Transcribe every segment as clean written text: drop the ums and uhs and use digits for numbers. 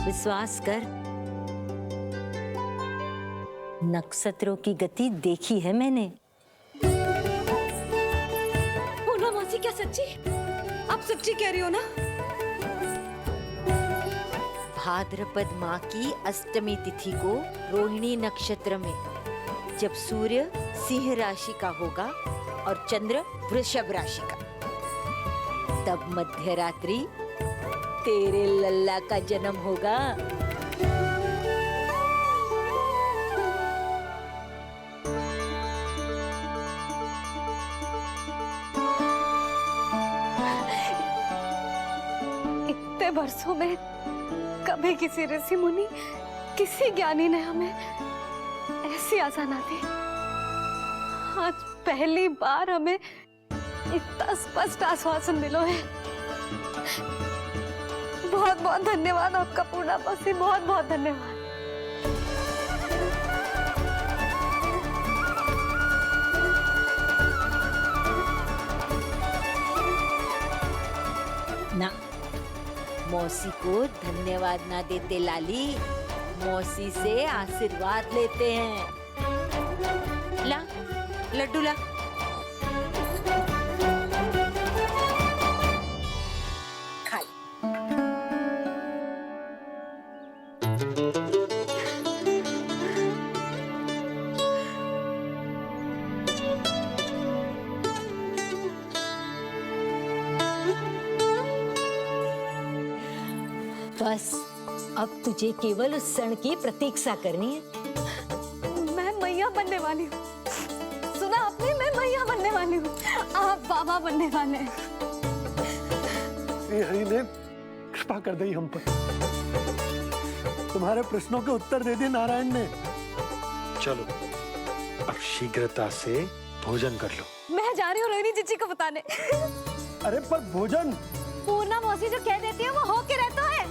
विश्वास कर, नक्षत्रों की गति देखी है मैंने। पूर्णा मौसी, क्या सच्ची? आप सच्ची कह रही हो ना? भाद्रपद माह की अष्टमी तिथि को रोहिणी नक्षत्र में जब सूर्य सिंह राशि का होगा और चंद्र वृषभ राशि का, तब मध्य रात्रि तेरे लल्ला का जन्म होगा। इतने वर्षों में कभी किसी ऋषि मुनि, किसी ज्ञानी ने हमें ऐसी आशा ना दी। आज पहली बार हमें इतना स्पष्ट आश्वासन मिलो है। बहुत बहुत धन्यवाद आपका पूर्णा मौसी, बहुत बहुत धन्यवाद। ना, मौसी को धन्यवाद ना देते लाली, मौसी से आशीर्वाद लेते हैं। ला लड्डू ला। खा ले। बस अब तुझे केवल उस क्षण की प्रतीक्षा करनी है। मैं मैया बनने वाली हूँ। सुना आपने, मैं मैया बनने वाली हूँ। आप बाबा बनने वाले हैं। श्री हरि ने कृपा कर दी हम पर। तुम्हारे प्रश्नों के उत्तर दे दिए नारायण ने। चलो अब शीघ्रता से भोजन कर लो। मैं जा रही हूँ रोहिणी जीजी को बताने। अरे पर भोजन। पूर्णा मौसी जो कह देती है वो हो के रहता है।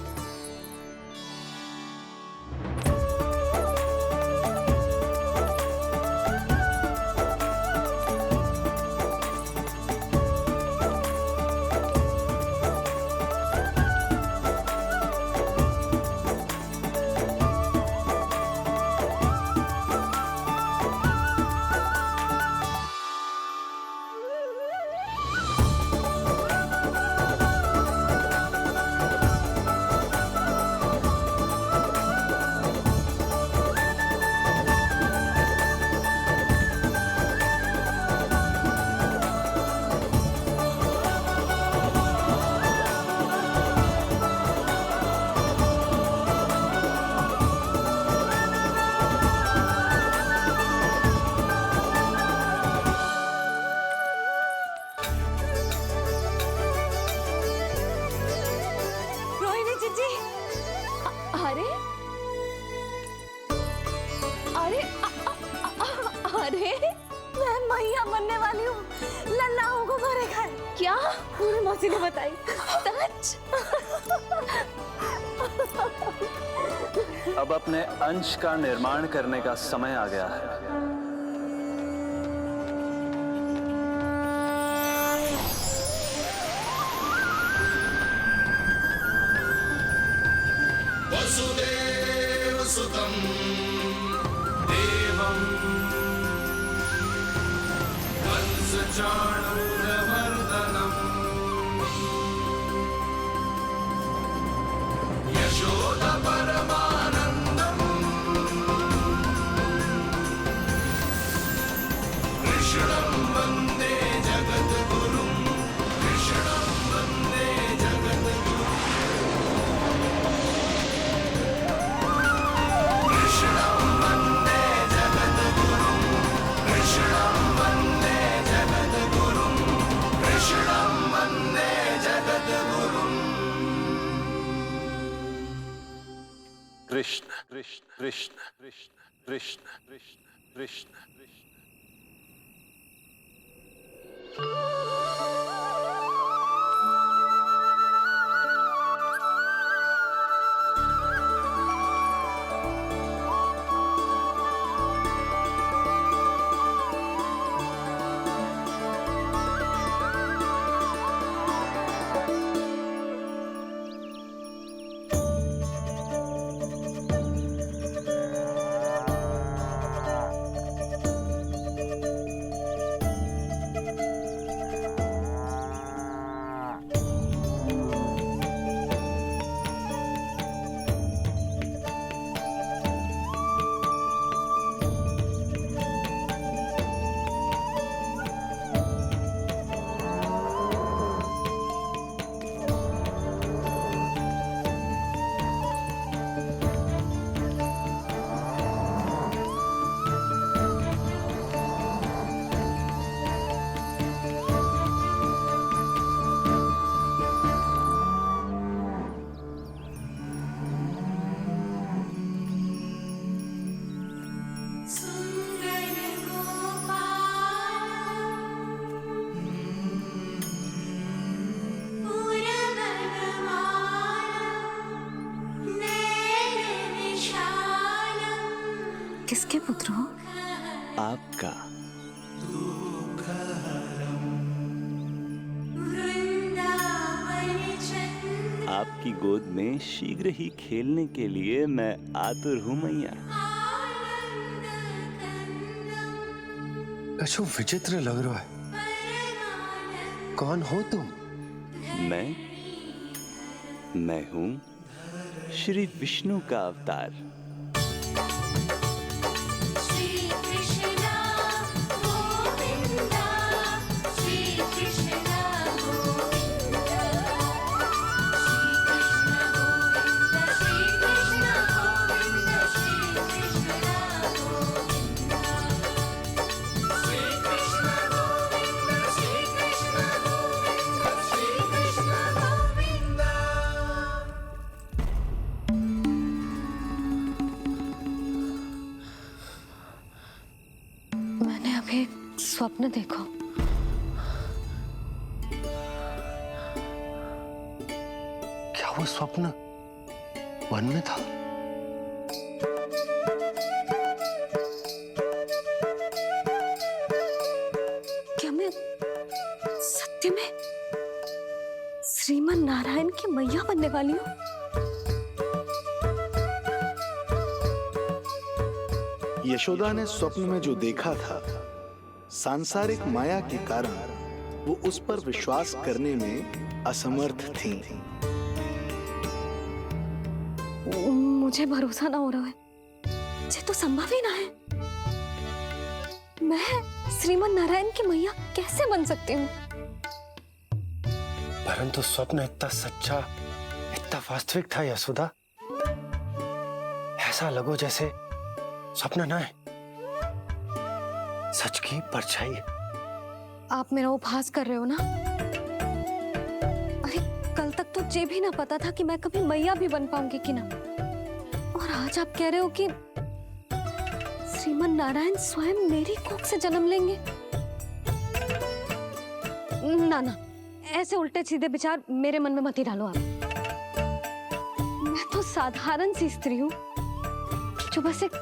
अरे अरे अरे मैं मैया बनने वाली हूँ। लल्लाओं को मारेगा। क्या? पूरी मौसी ने बताई। सच? अब अपने अंश का निर्माण करने का समय आ गया है। वसुदेव सुतं देवं कंसचाणूरमर्दनम् यशोदा परमानन्दम् कृष्णं वन्दे जगद्गुरुं कृष्णं वन्दे जगद्गुरुं कृष्णं वन्दे जगद्गुरुं कृष्णं वन्दे जगद्गुरुं कृष्णं वन्दे जगद्गुरुं कृष्ण कृष्ण कृष्ण कृष्ण कृष्ण कृष्ण कृष्ण कृष्ण। किसके पुत्र हो? आपका। आपकी गोद में शीघ्र ही खेलने के लिए मैं आतुर हूं मैया। कछु विचित्र लग रहा है। कौन हो तुम? मैं हूं श्री विष्णु का अवतार। स्वप्न देखो। क्या वो स्वप्न वन में था? क्या मैं सत्य में श्रीमन नारायण की मैया बनने वाली हूँ? यशोदा ने स्वप्न में जो देखा था, सांसारिक माया के कारण वो उस पर विश्वास करने में असमर्थ थी। मुझे भरोसा ना हो रहा है। ये तो संभव ही ना है। मैं श्रीमन नारायण की मैया कैसे बन सकती हूँ? परंतु स्वप्न इतना सच्चा, इतना वास्तविक था यशोदा। ऐसा लगो जैसे स्वप्न ना है, सच की परछाई। आप मेरा उपहास कर रहे हो ना? अरे कल तक तो ये भी ना पता था कि मैं कभी मैया भी बन पाऊंगी कि ना। और आज आप कह रहे हो कि श्रीमन नारायण स्वयं मेरी कोख से जन्म लेंगे? ना ना, ऐसे उल्टे सीधे विचार मेरे मन में मत ही डालो आप। मैं तो साधारण सी स्त्री हूँ जो बस एक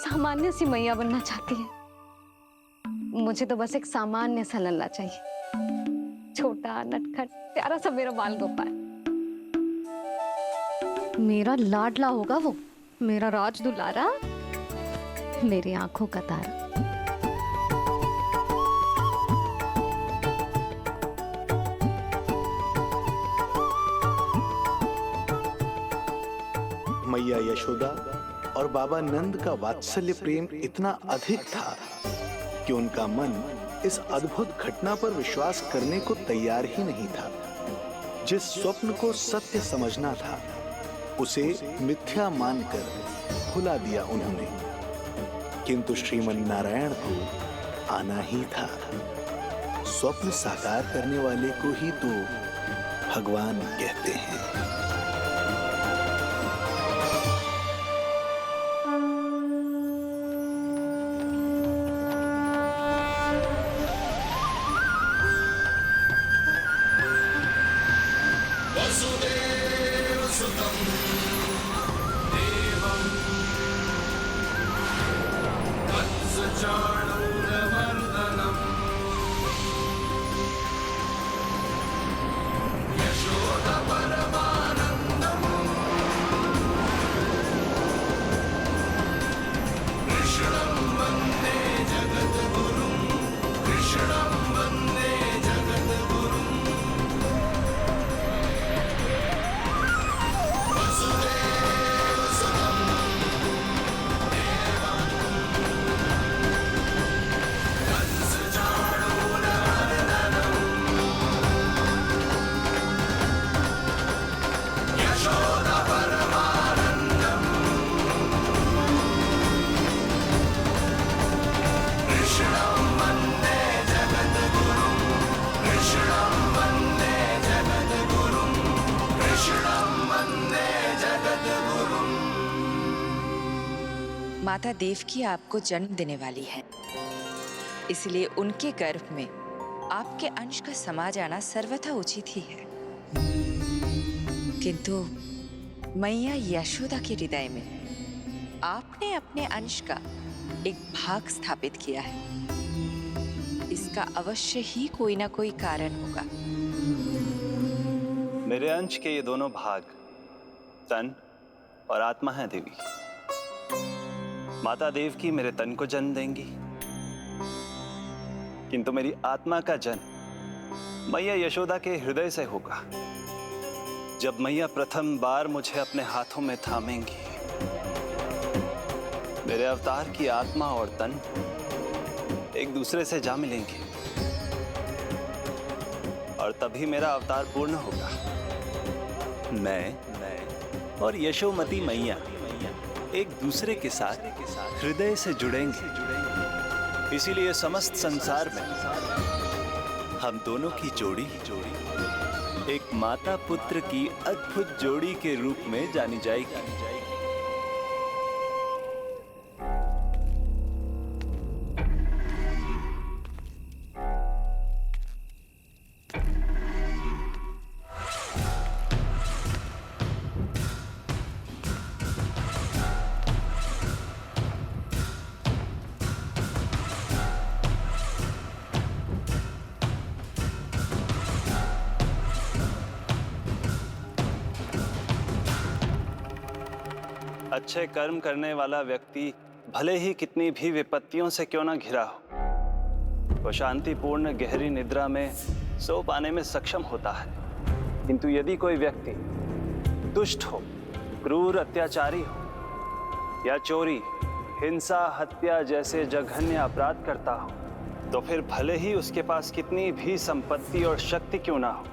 सामान्य सी मैया बनना चाहती है। मुझे तो बस एक सामान्य सा लल्ला चाहिए, छोटा नटखट प्यारा सा मेरा बाल गोपाल। मेरा लाडला होगा वो, मेरा राज दुलारा, मेरी आंखों का तारा। मैया यशोदा और बाबा नंद का वात्सल्य प्रेम इतना अधिक था कि उनका मन इस अद्भुत घटना पर विश्वास करने को तैयार ही नहीं था। जिस स्वप्न को सत्य समझना था, उसे मिथ्या मानकर भुला दिया उन्होंने। किंतु श्रीमन नारायण को आना ही था। स्वप्न साकार करने वाले को ही तो भगवान कहते हैं। माता देवकी आपको जन्म देने वाली है, इसलिए उनके गर्भ में आपके अंश का समा जाना सर्वथा उचित ही है। किंतु मैया यशोदा के हृदय में आपने अपने अंश का एक भाग स्थापित किया है। इसका अवश्य ही कोई ना कोई कारण होगा। मेरे अंश के ये दोनों भाग तन और आत्मा हैं देवी। माता देवकी मेरे तन को जन्म देंगी, किंतु मेरी आत्मा का जन्म मैया यशोदा के हृदय से होगा। जब मैया प्रथम बार मुझे अपने हाथों में थामेंगी, मेरे अवतार की आत्मा और तन एक दूसरे से जा मिलेंगे और तभी मेरा अवतार पूर्ण होगा। मैं और यशोमती मैया एक दूसरे के साथ हृदय से जुड़ेंगे। इसीलिए समस्त संसार में हम दोनों की जोड़ी एक माता पुत्र की अद्भुत जोड़ी के रूप में जानी जाएगी। अच्छे कर्म करने वाला व्यक्ति भले ही कितनी भी विपत्तियों से क्यों ना घिरा हो, वो शांतिपूर्ण गहरी निद्रा में सो पाने में सक्षम होता है। किंतु यदि कोई व्यक्ति दुष्ट हो, क्रूर अत्याचारी हो या चोरी, हिंसा, हत्या जैसे जघन्य अपराध करता हो, तो फिर भले ही उसके पास कितनी भी संपत्ति और शक्ति क्यों ना हो,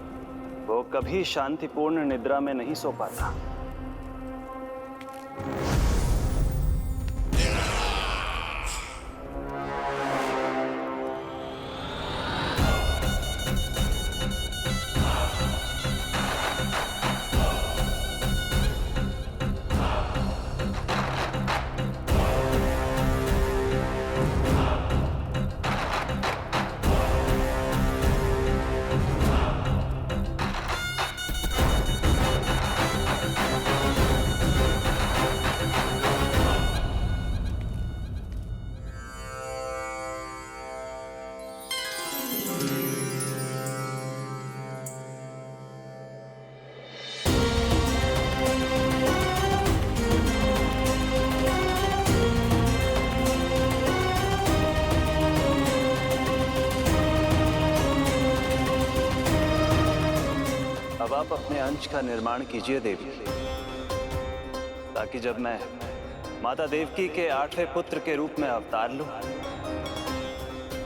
वो कभी शांतिपूर्ण निद्रा में नहीं सो पाता। अब आप अपने अंश का निर्माण कीजिए देवी, ताकि जब मैं माता देवकी के 8वें पुत्र के रूप में अवतार लूं,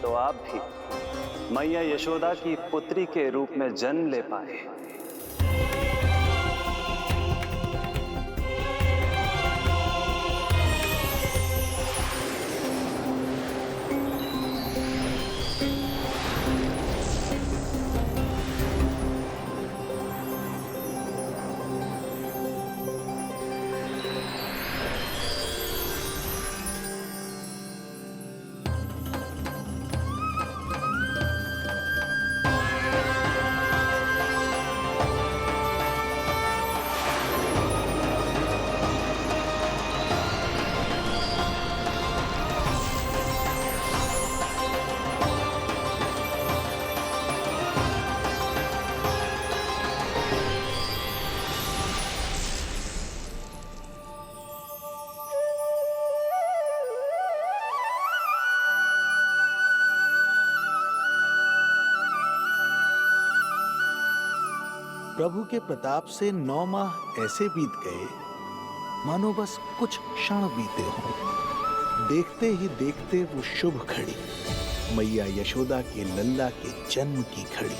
तो आप भी मैया यशोदा की पुत्री के रूप में जन्म ले पाए। प्रभु के प्रताप से 9 माह ऐसे बीत गए मानो बस कुछ क्षण बीते हों। देखते ही देखते वो शुभ घड़ी, मैया यशोदा के लल्ला के जन्म की घड़ी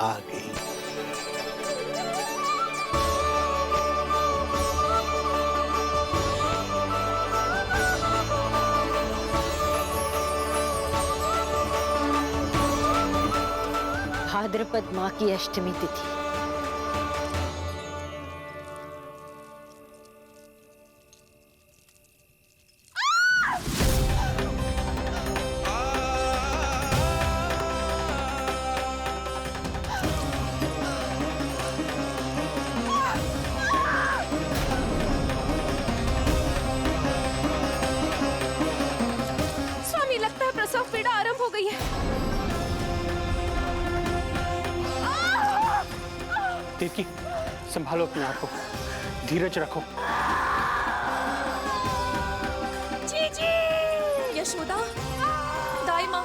आ गई। भाद्रपद माह की अष्टमी तिथि। देवकी, संभालो अपने आप को, धीरज रखो। जीजी, यशोदा, दाई माँ।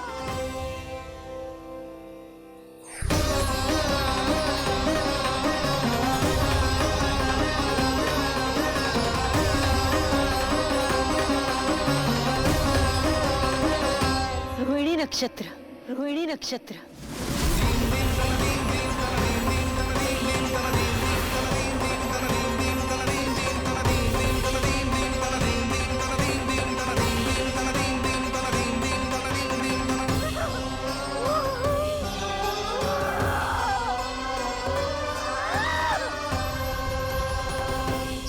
रोहिणी नक्षत्र, रोहिणी नक्षत्र।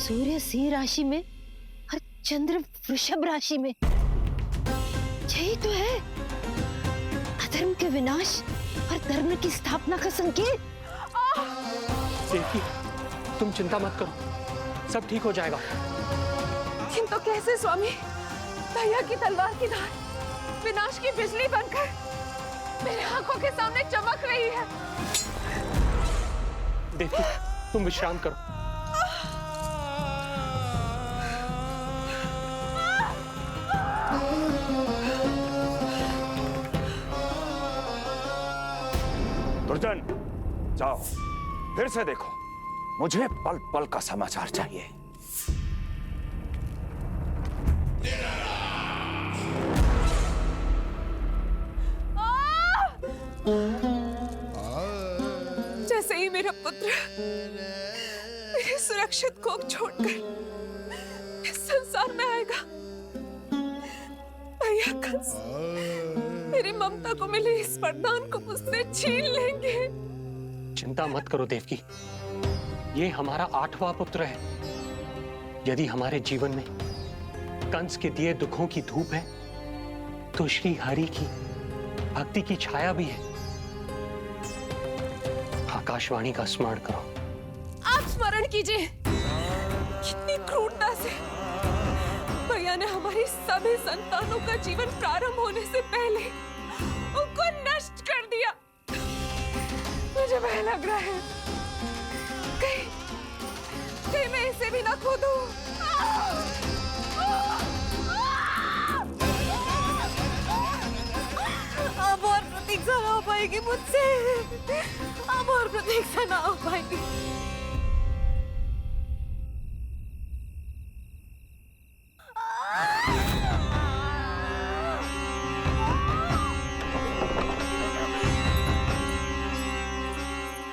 सूर्य सिंह राशि में और चंद्र वृषभ राशि में, यही तो है अधर्म के विनाश और धर्म की स्थापना का संकेत। देवकी, तुम चिंता मत करो, सब ठीक हो जाएगा। किंतु कैसे स्वामी? भैया की तलवार की धार विनाश की बिजली बनकर मेरे आंखों के सामने चमक रही है। देवकी, तुम विश्राम करो। दुर्जन, जाओ फिर से देखो, मुझे पल पल का समाचार चाहिए। जैसे ही मेरा पुत्र मेरे सुरक्षित कोख छोड़कर इस संसार में आएगा, भैया कंस मेरी ममता को मिले इस वरदान को मुझसे छीन लेंगे। चिंता मत करो देवकी, ये हमारा 8वां पुत्र है। यदि हमारे जीवन में कंस के दिए दुखों की धूप है, तो श्री हरि की भक्ति की छाया भी है। आकाशवाणी का स्मरण करो। आप स्मरण कीजिए, कितनी क्रूरता से भैया ने हमारी सभी संतानों का जीवन प्रारंभ होने से पहले उनको नष्ट कर दिया। मुझे भय लग रहा है, कहीं मैं इसे भी ना खो दूं। अब और प्रतीक्षा ना हो पाएगी मुझसे, अब और प्रतीक्षा ना हो पाएगी।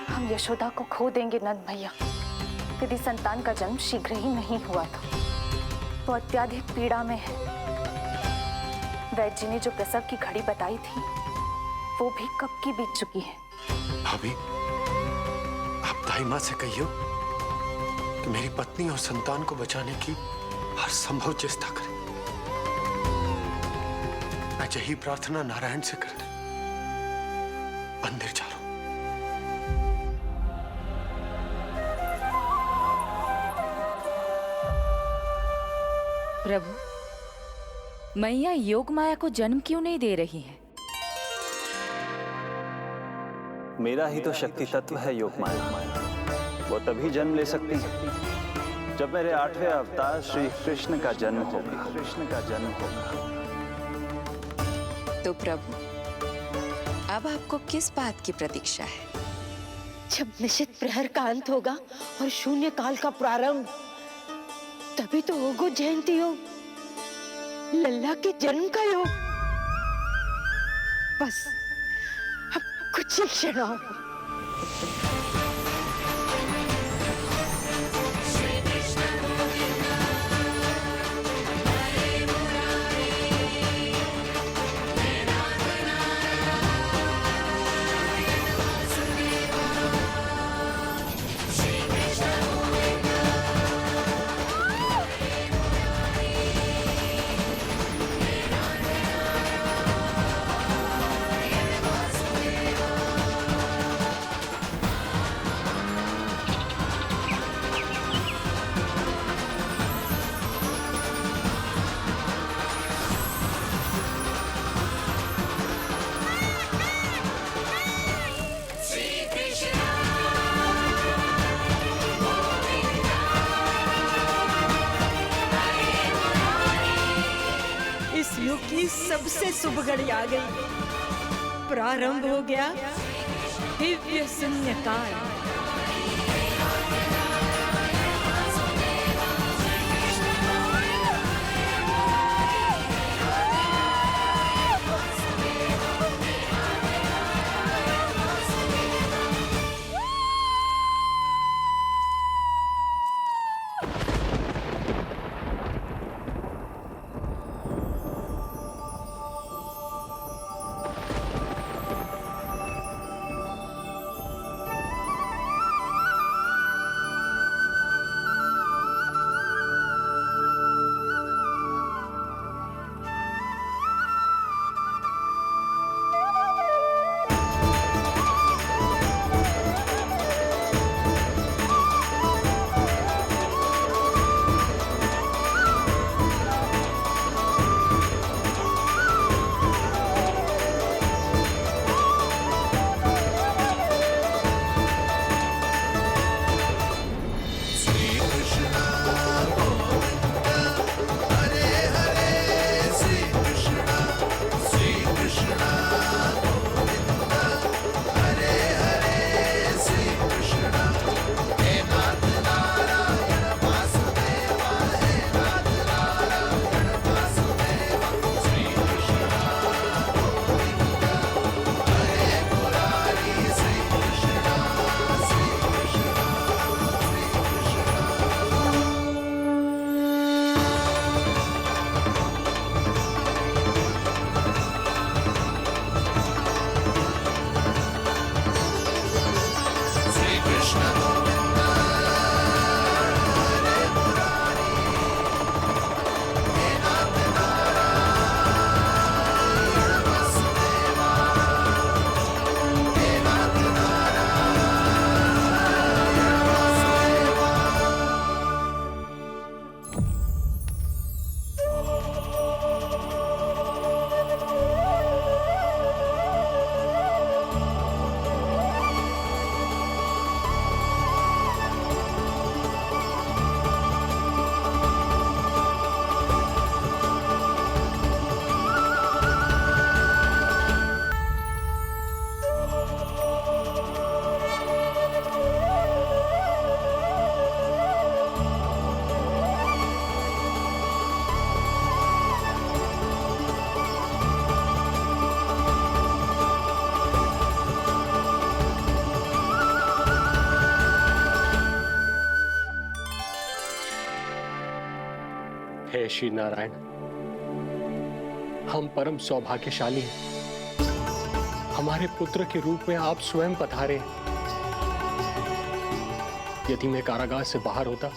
हम यशोदा को खो देंगे नंद भैया, यदि संतान का जन्म शीघ्र ही नहीं हुआ तो। वो अत्यधिक पीड़ा में है। वैद्य जी ने जो प्रसव की घड़ी बताई थी, वो भी कब की बीत चुकी है। भाभी, आप दाई माँ से कहियो कि मेरी पत्नी और संतान को बचाने की हर संभव चेष्टा करें। मैं यही प्रार्थना नारायण से करने मंदिर जा रहा हूं। प्रभु, मैया योग माया को जन्म क्यों नहीं दे रही है? मेरा ही तो शक्ति तत्व है योग माया। वो तभी जन्म ले सकती है जब मेरे 8वें अवतार श्री कृष्ण का जन्म होगा। कृष्ण का जन्म होगा। तो प्रभु, अब आपको किस बात की प्रतीक्षा है? जब निश्चित प्रहर का अंत होगा और शून्य काल का प्रारंभ, तभी तो होगो जयंती योग, लल्ला के जन्म का योग। बस अब कुछ ही क्षणों। की सबसे शुभ घड़ी आ गई। प्रारंभ हो गया दिव्य शून्यकाल। हे श्री नारायण, हम परम सौभाग्यशाली हैं। हमारे पुत्र के रूप में आप स्वयं पधारे। यदि मैं कारागार से बाहर होता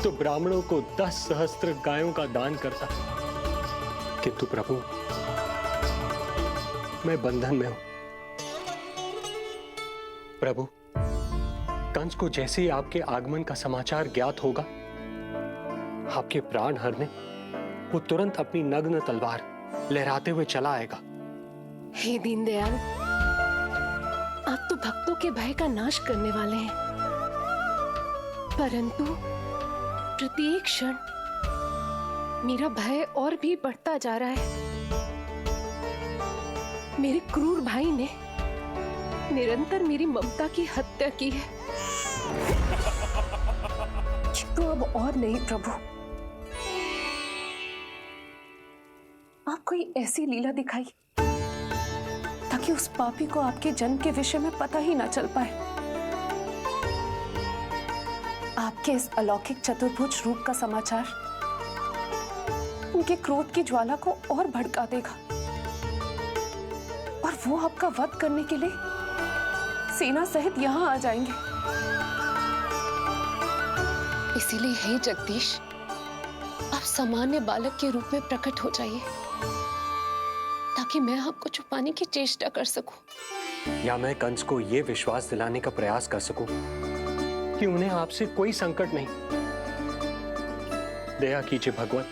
तो ब्राह्मणों को 10 सहस्त्र गायों का दान करता, किंतु प्रभु मैं बंधन में हूं। प्रभु, कंस को जैसे ही आपके आगमन का समाचार ज्ञात होगा, आपके प्राण हरने वो तुरंत अपनी नग्न तलवार लहराते हुए चला आएगा। हे दीनदयाल, आप तो भक्तों के भय का नाश करने वाले हैं, परंतु प्रत्येक क्षण मेरा भय और भी बढ़ता जा रहा है। मेरे क्रूर भाई ने निरंतर मेरी ममता की हत्या की है। तो अब और नहीं प्रभु, आप कोई ऐसी लीला दिखाई ताकि उस पापी को आपके जन्म के विषय में पता ही ना चल पाए। आपके इस अलौकिक चतुर्भुज रूप का समाचार उनके क्रोध की ज्वाला को और भड़का देगा और वो आपका वध करने के लिए सेना सहित यहाँ आ जाएंगे। इसीलिए हे जगदीश, आप सामान्य बालक के रूप में प्रकट हो जाइए ताकि मैं आपको छुपाने की चेष्टा कर सकूं। या मैं कंस को यह विश्वास दिलाने का प्रयास कर सकूं कि उन्हें आपसे कोई संकट नहीं। दया कीजिए भगवान।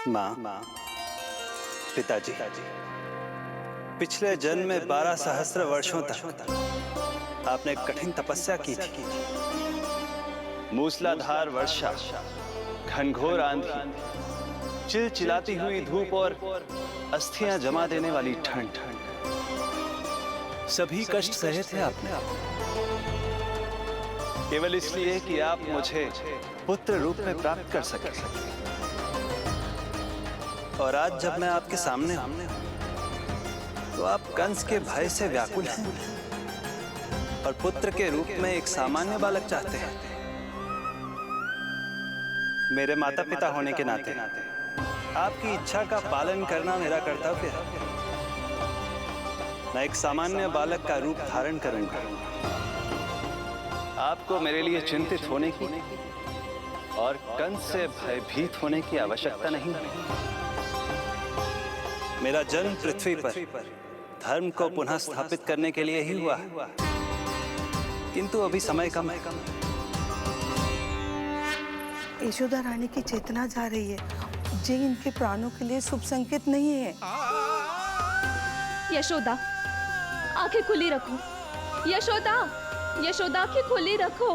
माँ, पिताजी, पिछले जन्म में 12 सहस्त्र वर्षों तक आपने कठिन तपस्या की थी। मूसलाधार वर्षा, घनघोर आंधी, चिलचिलाती हुई धूप और अस्थियां जमा देने वाली ठंड, सभी कष्ट सहे थे आपने, केवल इसलिए कि आप मुझे पुत्र रूप में प्राप्त कर सके। और आज जब मैं आपके सामने हूं, तो आप कंस के भय से व्याकुल हैं और पुत्र के रूप में एक सामान्य बालक चाहते हैं। मेरे माता पिता होने के नाते आपकी इच्छा का पालन करना मेरा कर्तव्य है। मैं एक सामान्य बालक का रूप धारण करूंगा। आपको मेरे लिए चिंतित होने की और कंस से भयभीत होने की आवश्यकता नहीं है। मेरा जन्म पृथ्वी पर धर्म को पुनः स्थापित करने के लिए ही हुआ है, किंतु अभी समय कम है। यशोदा रानी की चेतना जा रही है, ये इनके प्राणों के लिए शुभ संकेत नहीं है। यशोदा, आंखें खुली रखो। यशोदा, यशोदा, आंखें खुली रखो।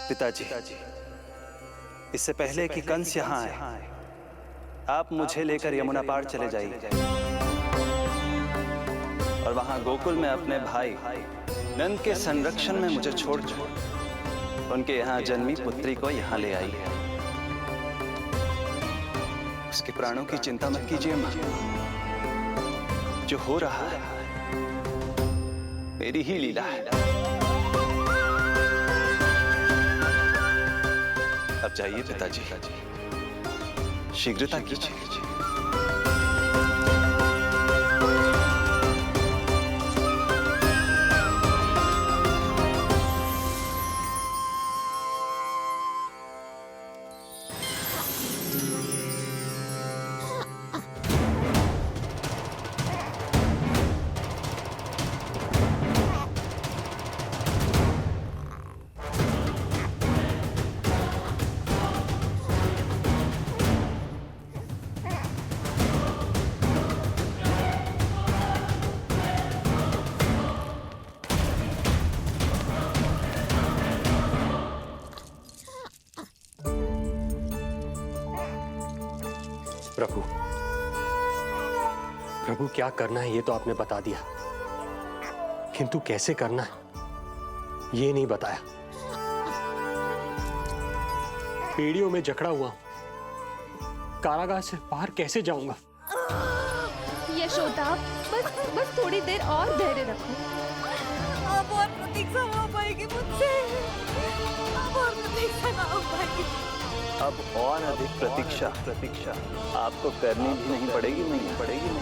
पिताजी, इससे पहले कि कंस यहाँ आए, आप मुझे लेकर यमुना पार चले जाइए और वहां गोकुल में अपने भाई नंद के संरक्षण में मुझे छोड़कर उनके यहाँ जन्मी पुत्री को यहाँ ले आई। उसके प्राणों की चिंता मत कीजिए मां, जो हो रहा है मेरी ही लीला है। अब जाइए पिताजी, शीघ्रता कीजिए। प्रभु, प्रभु क्या करना है ये तो आपने बता दिया, किंतु कैसे करना है ये नहीं बताया। पेड़ियों में जकड़ा हुआ हूं, कारागार से बाहर कैसे जाऊंगा? यशोदा, बस थोड़ी देर और धैर्य रखो। अब और प्रतीक्षा ना हो पाएगी मुझसे। अब और प्रतीक्षा ना हो पाएगी। अब और अधिक प्रतीक्षा आपको करनी भी नहीं पड़ेगी।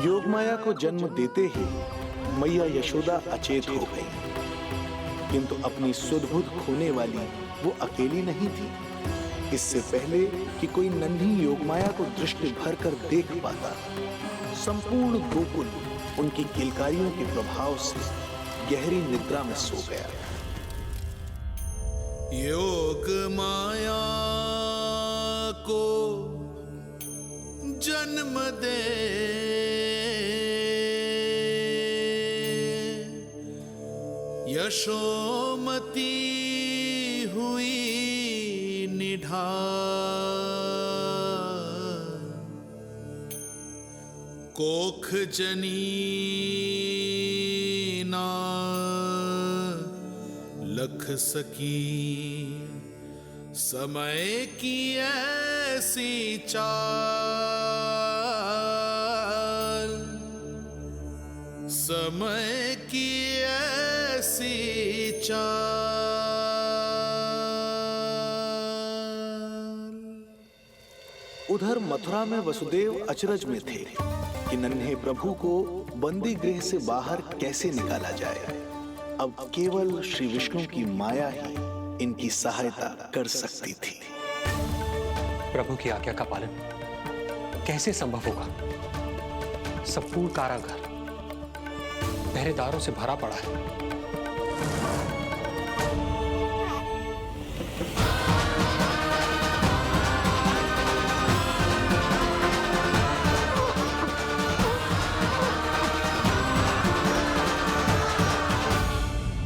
योगमाया को जन्म देते ही मैया यशोदा अचेत हो गई, किंतु अपनी सुध-बुध खोने वाली वो अकेली नहीं थी। इससे पहले कि कोई नन्ही योगमाया को दृष्टि भर कर देख पाता, संपूर्ण गोकुल उनकी किलकारियों के प्रभाव से गहरी निद्रा में सो गया। योग माया को जन्म दे यशोमती हुई निढाल, कोख जनी ना लख सकी, समय की ऐसी चाल, समय की ऐसी चाल। उधर मथुरा में वसुदेव अचरज में थे कि नन्हे प्रभु को बंदी गृह से बाहर कैसे निकाला जाए। अब केवल श्री विष्णु की माया ही इनकी सहायता कर सकती थी। प्रभु की आज्ञा का पालन कैसे संभव होगा? संपूर्ण कारागार पहरेदारों से भरा पड़ा है।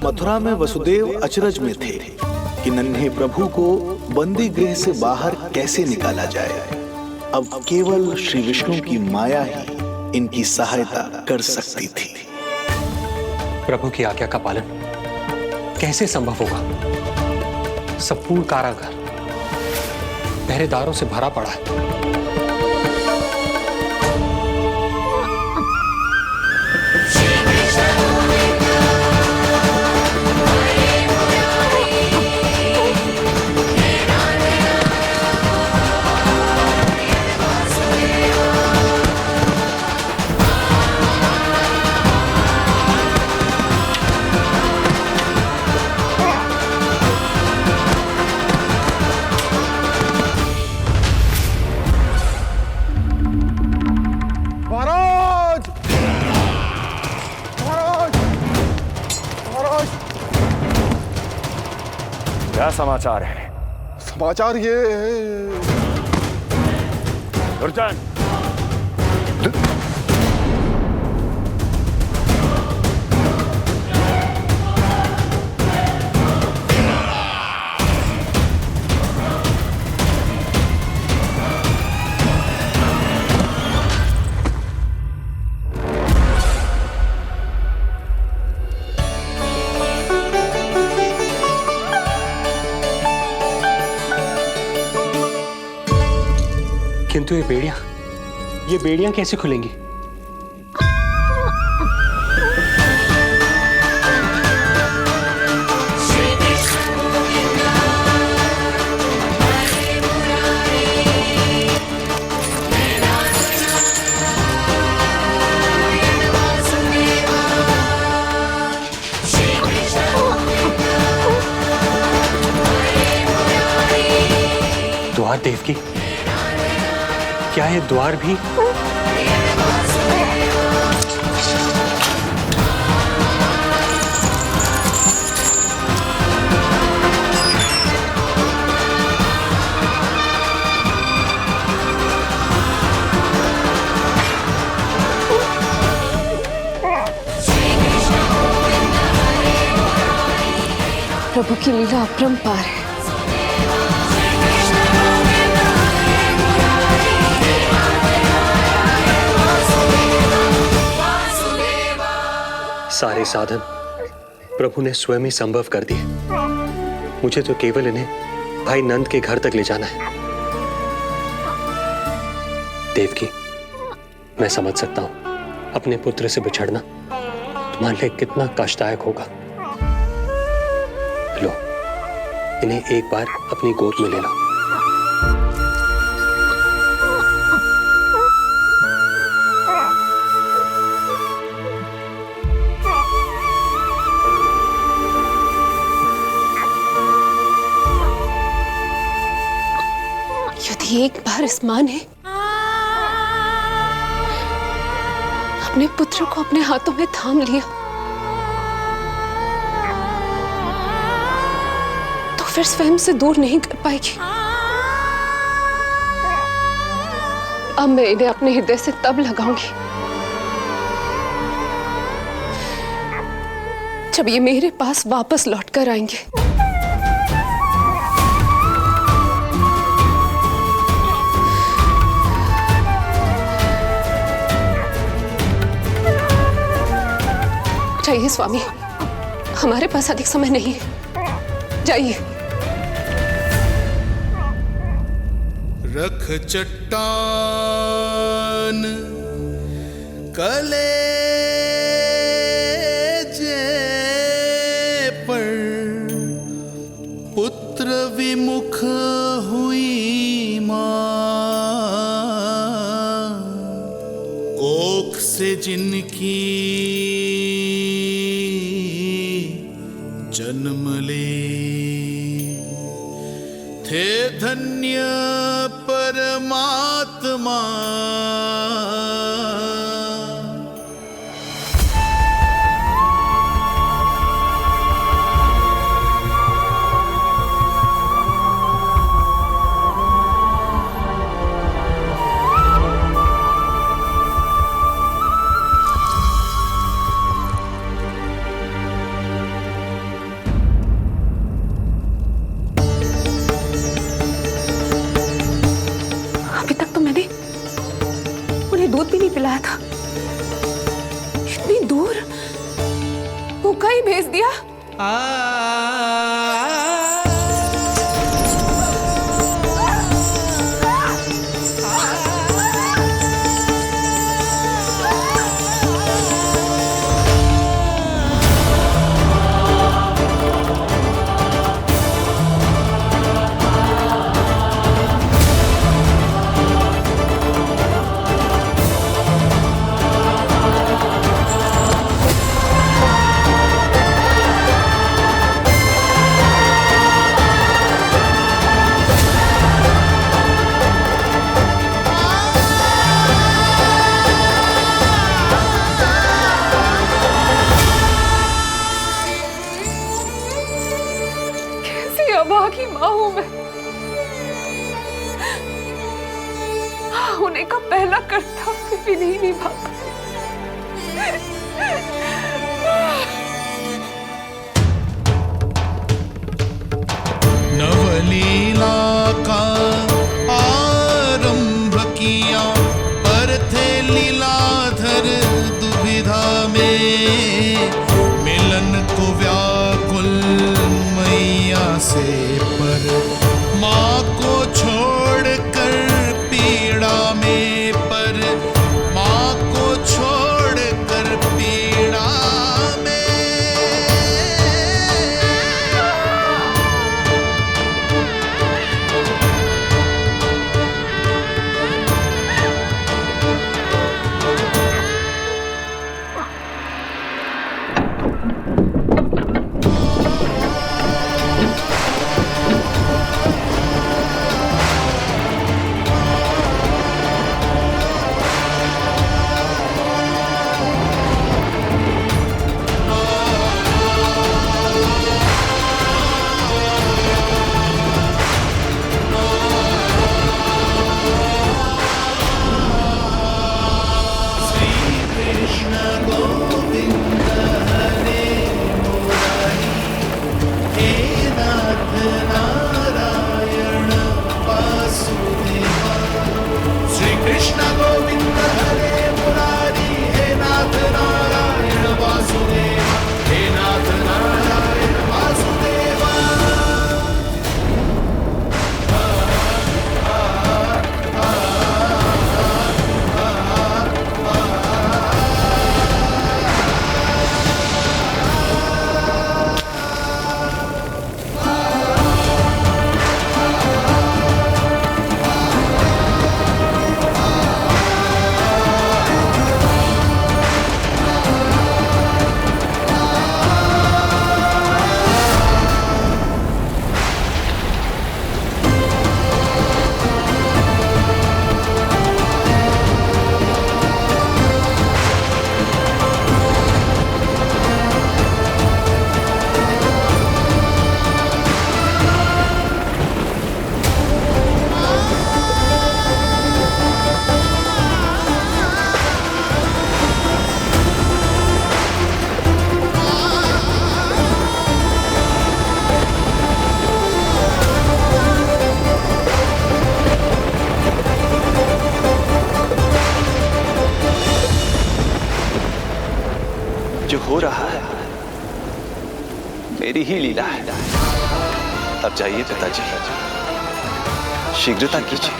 मथुरा में वसुदेव अचरज में थे कि नन्हे प्रभु को बंदी गृह से बाहर कैसे निकाला जाए। अब केवल श्री विष्णु की माया ही इनकी सहायता कर सकती थी। प्रभु की आज्ञा का पालन कैसे संभव होगा? संपूर्ण कारागार पहरेदारों से भरा पड़ा है। क्या समाचार है? समाचार ये दुर्जन, किंतु ये बेड़ियां कैसे खुलेंगी? द्वार देवकी, क्या ये द्वार भी? प्रभु की लीला अपरंपार है। सारे साधन प्रभु ने स्वयं ही संभव कर दिए। मुझे तो केवल इन्हें भाई नंद के घर तक ले जाना है। देवकी, मैं समझ सकता हूं अपने पुत्र से बिछड़ना तुम्हारे लिए कितना कष्टदायक होगा। लो, इन्हें एक बार अपनी गोद में ले लो। एक बार इस मां ने अपने पुत्र को अपने हाथों में थाम लिया तो फिर स्वयं से दूर नहीं कर पाएगी। अब मैं इन्हें अपने हृदय से तब लगाऊंगी जब ये मेरे पास वापस लौट कर आएंगे। जाइए स्वामी, हमारे पास अधिक समय नहीं है, जाइए। रख चट्टान कलेजे पर, पुत्र विमुख हुई माँ, कोख से जिनकी जन्म ले, थे धन्य परमात्मा। दूध भी नहीं पिलाया था, इतनी दूर भूखा ही भेज दिया। अभागी माँ हूं मैं। होने का पहला कर्तव्य भी नहीं निभा। नवलीला का आरंभ किया, पर थे लीलाधर दुविधा में, मिलन को व्याकुल मैया से, पर माँ को छोड़कर पीड़ा में, पर माँ को जो हो रहा है मेरी ही लीला है। अब जाइए पिताजी, शीघ्रता कीजिए।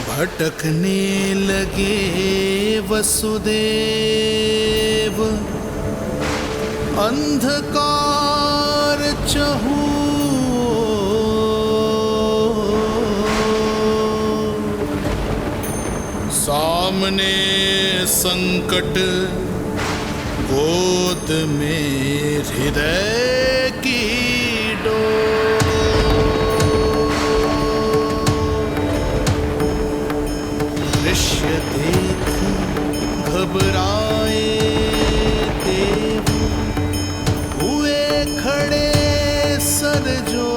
भटकने लगे वसुदेव, अंधकार चहूओर। सामने संकट, गोद में हृदय की दृश्य देख घबराए देव, हुए खड़े सर जो।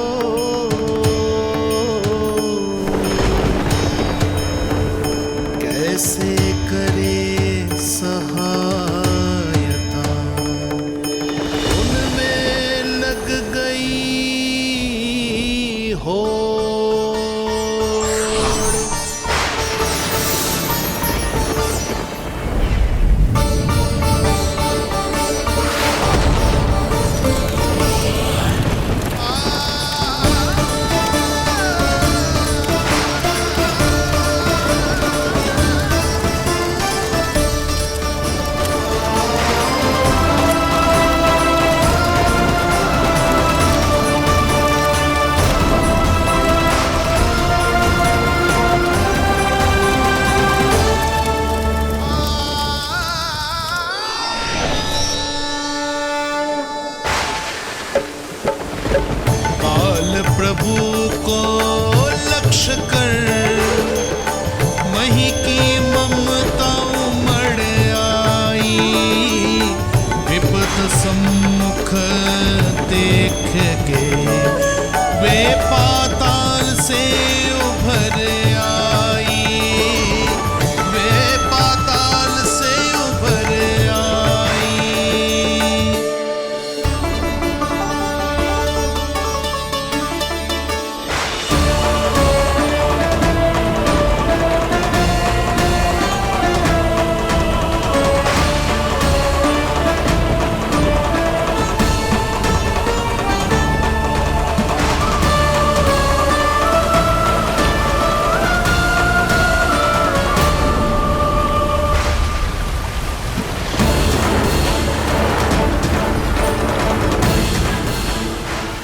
कैसे करे सहायता, उनमें लग गई हो। प्रभु को लक्ष्य कर मही की ममता उमड़ आई। विपद सम्मुख देख के वे पाताल से उभर आई। वे पाताल से उभर आई।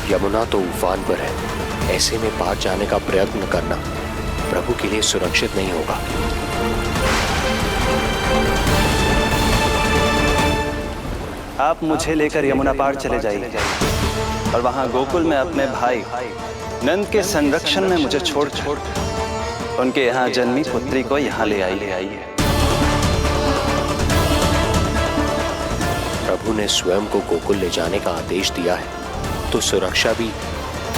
यमुना तो उफान पर है, ऐसे में पार जाने का प्रयत्न करना प्रभु के लिए सुरक्षित नहीं होगा। आप मुझे लेकर यमुना पार चले जाइए और वहां गोकुल में अपने भाई नंद के संरक्षण में मुझे छोड़ उनके यहाँ जन्मी पुत्री को यहाँ ले आइए। प्रभु ने स्वयं को गोकुल ले जाने का आदेश दिया है, तो सुरक्षा भी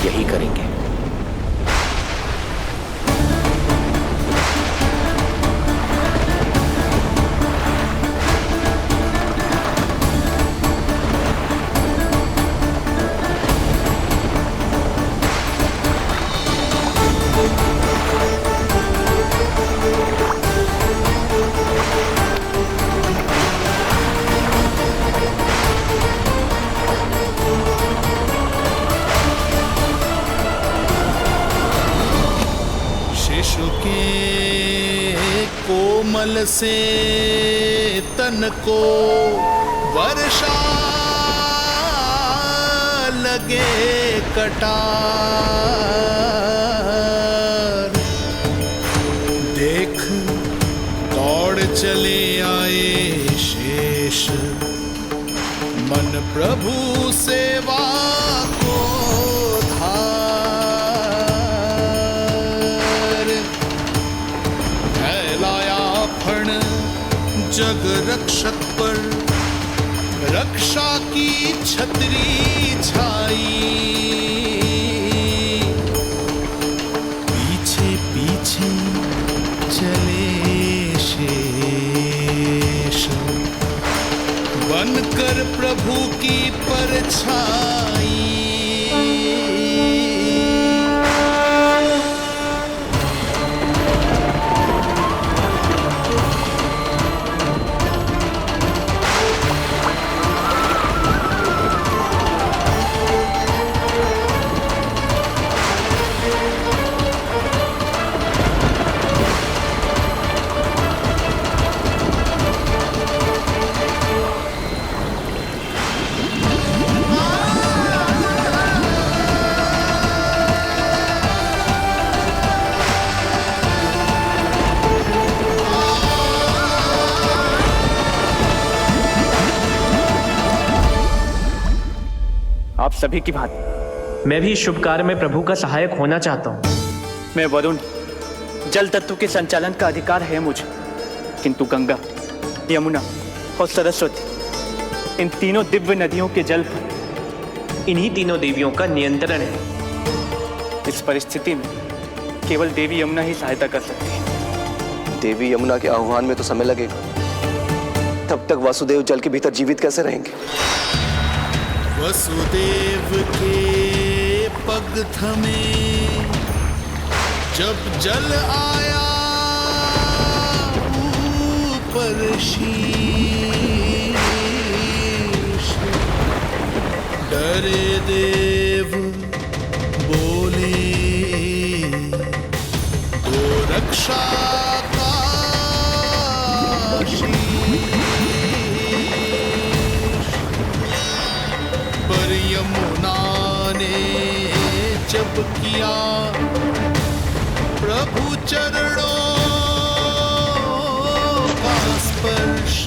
यही करेंगे। शिशु के कोमल से तन को वर्षा लगे कटार, देख दौड़ चले आए शेष, मन प्रभु सेवा को धार, फैलाया फण जग रक्षक पर, रक्षा की छतरी छाई, पीछे पीछे चले शेष, बनकर प्रभु की परछाई। आप सभी की भांति मैं भी इस शुभ कार्य में प्रभु का सहायक होना चाहता हूँ। मैं वरुण, जल तत्व के संचालन का अधिकार है मुझे, किंतु गंगा, यमुना और सरस्वती, इन तीनों दिव्य नदियों के जल पर इन्हीं तीनों देवियों का नियंत्रण है। इस परिस्थिति में केवल देवी यमुना ही सहायता कर सकती है। देवी यमुना के आह्वान में तो समय लगेगा, तब तक वासुदेव जल के भीतर जीवित कैसे रहेंगे? वसुदेव के पग थमे जब जल आया ऊपर शीश, डरे देव बोले दो रक्षा का पर यमुना ने जब किया प्रभु चरणों का स्पर्श,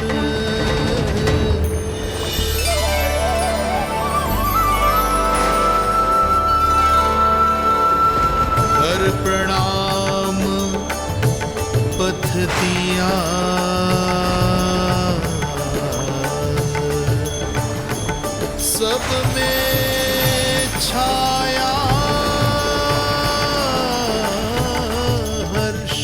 कर प्रणाम पथ दिया, सब में छाया हर्ष।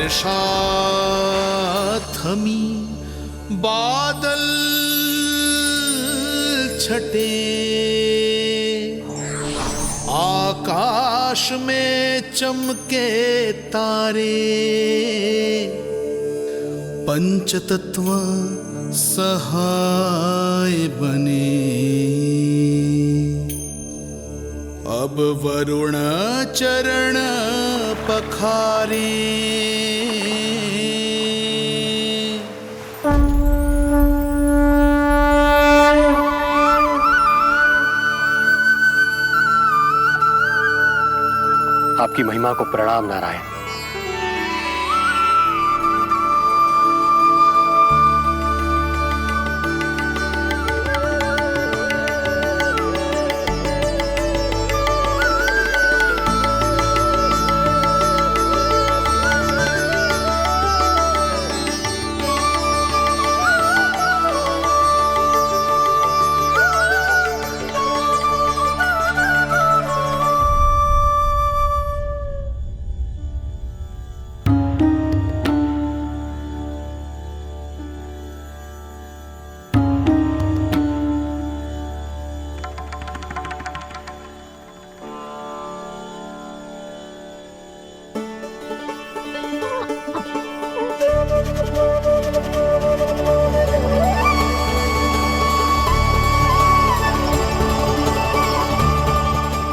वर्षा थमी बादल छटे, आकाश में चमके तारे, पंचतत्व सहाय बने। अब वरुण चरण पखारे, आपकी महिमा को प्रणाम नारायण।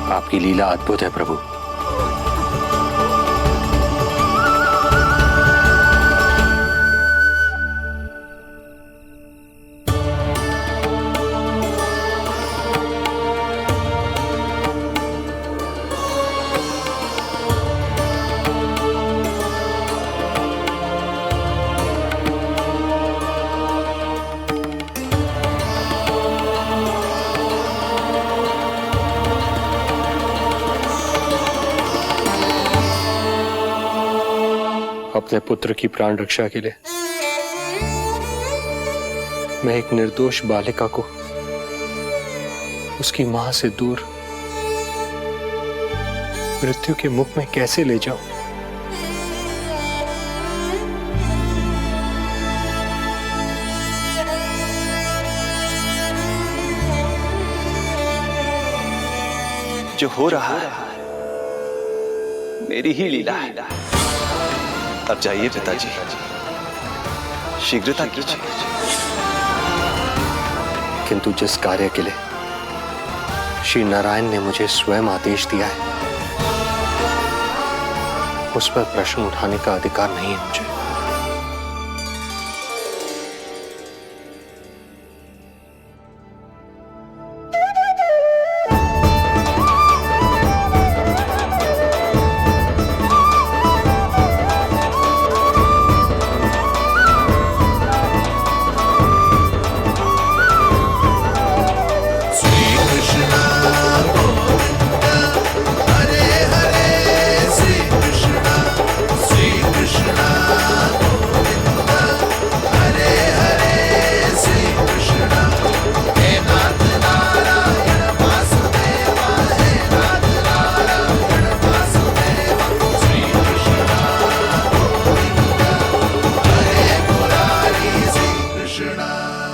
आपकी लीला अद्भुत है प्रभु। अपने पुत्र की प्राण रक्षा के लिए मैं एक निर्दोष बालिका को उसकी मां से दूर मृत्यु के मुख में कैसे ले जाऊं? जो हो रहा है मेरी ही लीला है। अब जाइए पिताजी, शीघ्रता कीजिए। किंतु जिस कार्य के लिए श्री नारायण ने मुझे स्वयं आदेश दिया है, उस पर प्रश्न उठाने का अधिकार नहीं है मुझे।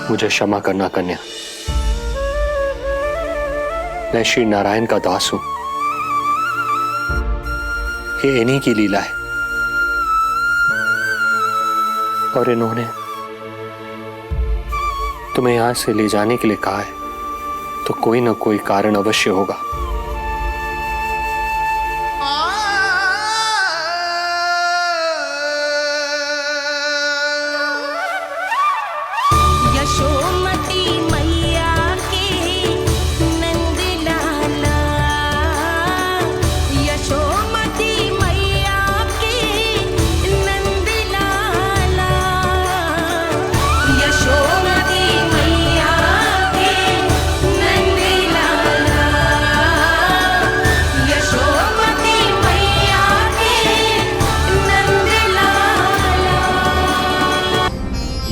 मुझे क्षमा करना कन्या, मैं श्री नारायण का दास हूं। ये इन्हीं की लीला है और इन्होंने तुम्हें यहां से ले जाने के लिए कहा है, तो कोई ना कोई कारण अवश्य होगा।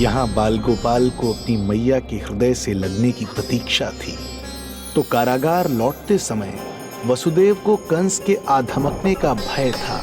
यहाँ बाल गोपाल को अपनी मैया के हृदय से लगने की प्रतीक्षा थी, तो कारागार लौटते समय वसुदेव को कंस के आधमकने का भय था।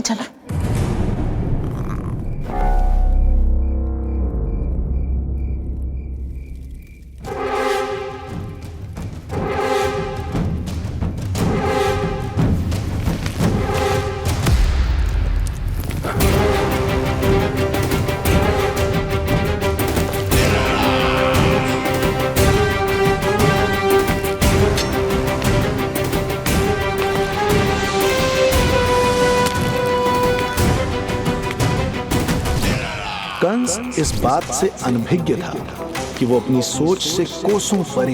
चला। कंस इस बात से अनभिज्ञ था कि वो अपनी सोच से कोसों परे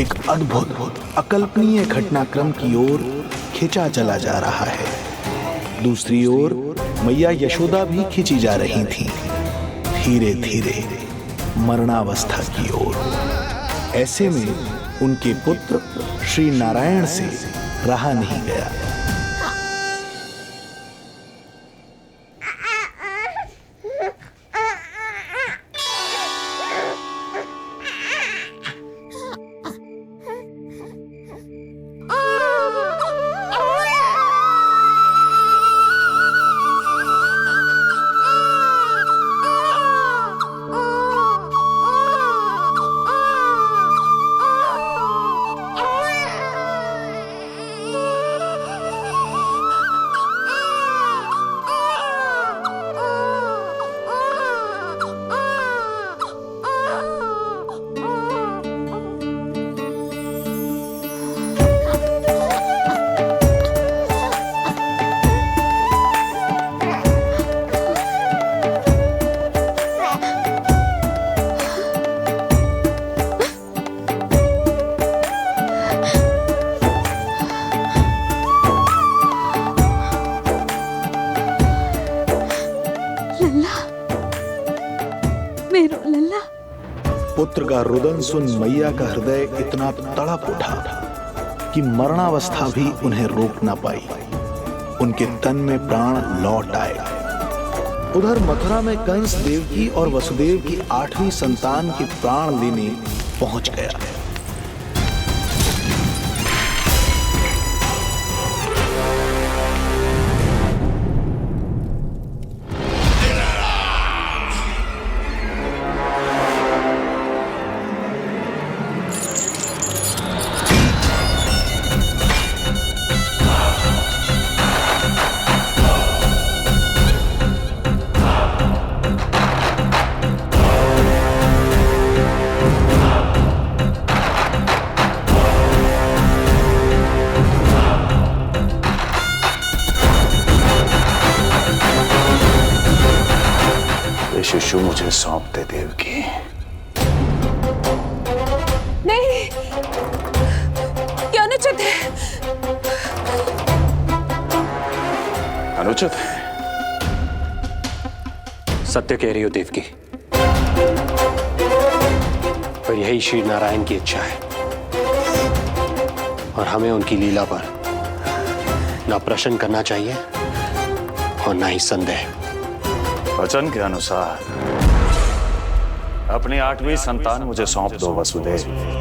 एक अद्भुत अकल्पनीय घटनाक्रम की ओर खिंचा चला जा रहा है। दूसरी ओर मैया यशोदा भी खिंची जा रही थीं, धीरे धीरे मरणावस्था की ओर। ऐसे में उनके पुत्र श्री नारायण से रहा नहीं गया। पुत्र का रुदन सुन मैया का हृदय इतना तड़प उठा कि मरणावस्था भी उन्हें रोक ना पाई। उनके तन में प्राण लौट आए। उधर मथुरा में कंस देवकी और वसुदेव की 8वीं संतान के प्राण लेने पहुंच गया। शिशु मुझे सौंप दे देवकी। नहीं, क्या अनुचित है। अनुचित है? सत्य कह रही हो देवकी, पर यही श्री नारायण की इच्छा है और हमें उनकी लीला पर ना प्रश्न करना चाहिए और ना ही संदेह। वचन के अनुसार अपनी 8वीं संतान मुझे सौंप दो वसुदेव।